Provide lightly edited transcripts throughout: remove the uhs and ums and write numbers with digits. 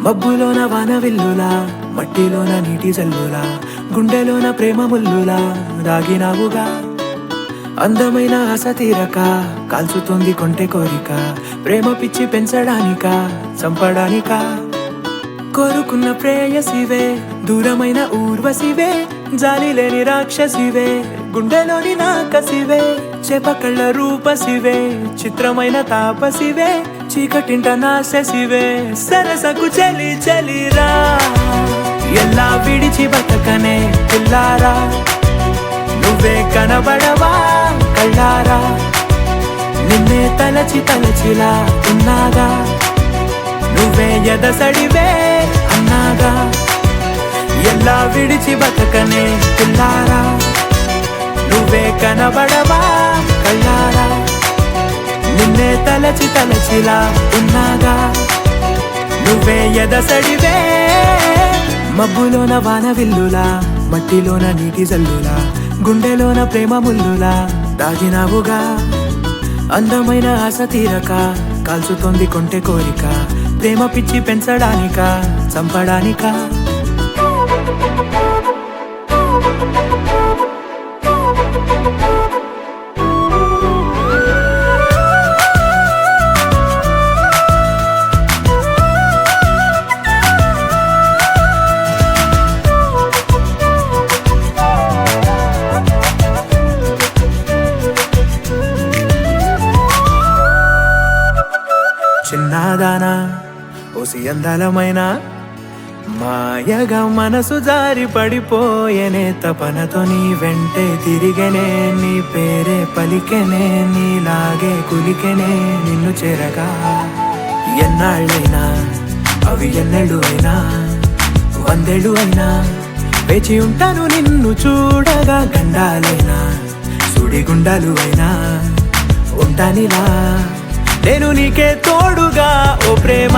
మబ్బులోన వానవిల్లులా, మట్టిలోన నీటి జల్లులా, గుండెలోన ప్రేమ ముల్లులా దాగినావుగా. అందమైన ఆశ తీరక కాల్చుతుంది కొంటె కోరిక, ప్రేమ పిచ్చి పెంచడానిక చంపడానిక. కోరుకున్న ప్రేయసివే, దూరమైన ఊర్వశివే, జాలి లేని రాక్షసివే, గుండెలోని నాకసివే, చేపకళ్ళ రూపసివే, చిత్రమైన తాపసివే, చీకటింట నాశసివే, సరసకు చలి చలిరా. ఎలా విడిచి బతకనే పిల్లారా, నువ్వే కనబడవా కళ్ళారా, నిన్నే తలచి తలచిలా ఉన్నాగా, నువ్వే ఎదసడివే అన్నాగా. ఎలా విడిచి బతకనే పిల్లారా, నువ్వే కనబడవా కళ్ళారా, నిన్నే తలచి తలచిలా ఉన్నాగా, నువ్వే ఎదసడివే. మబ్బులోన వానవిల్లులా, మట్టిలోన నీటి జల్లులా, గుండెలోన ప్రేమ ముల్లులా దాగినావుగా. అందమైన ఆశ తీరక కాల్చుతోంది కొంటె కోరిక, ప్రేమ పిచ్చి పెంచడానిక చంపడానిక. చిన్నదానా ఓసి అందలమైన, మాయగా మనసు జారి పడిపోయేనే, తపనతో నీ వెంటే తిరిగనే, నీ పేరే పలికెనే, నీలాగే కులికెనే నిన్ను చేరగా. ఎన్నాళ్ళైనా అవి ఎన్నెళ్ళు అయినా, 100 ఏళ్ళు అయినా వేచి ఉంటాను నిన్ను చూడగా. గండాలైనా సుడిగుండాలు అయినా ఉంటానిలా, నేను నీకే తోడుగా. ఓ ప్రేమ,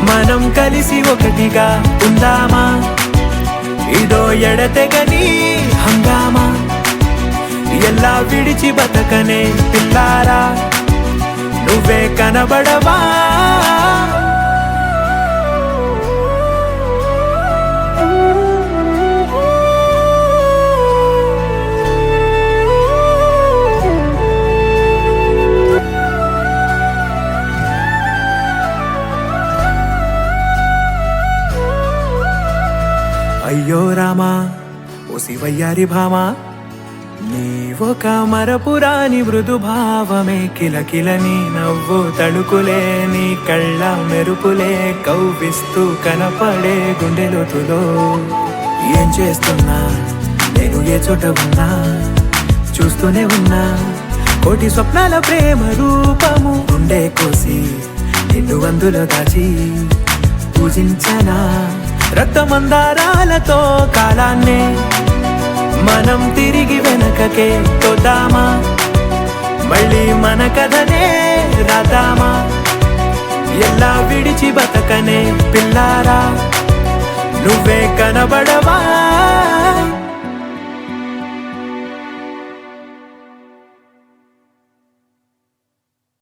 మనం కలిసి ఒకటిగా ఉందామా, ఇదో ఎడతెగని హంగామా. ఎలా విడిచి బతకనే పిల్లారా, నువ్వే కనబడవా. అయ్యో రామా ఓ శివయ్యారి భామా, నీవొక మరపురాని మృదు భావమే, కిలకిలని నవ్వు తడుకులే, నీ కళ్ళ మెరుపులే కవ్విస్తూ కనపడే గుండెలోతులో. ఏం చేస్తున్నా నేను ఏ చోట ఉన్నా, చూస్తూనే ఉన్నా కోటి స్వప్నాల ప్రేమ రూపము. గుండె కోసి నిన్ను అందులో దాచి పూజించనా, రక్తమందారాలతో కాలాన్నే మనం తిరిగి వెనకకే తోద్దామా, మళ్ళీ మన కథనే రాద్దామా. ఎలా విడిచి బతకనే పిల్లారా, నువ్వే కనబడవా.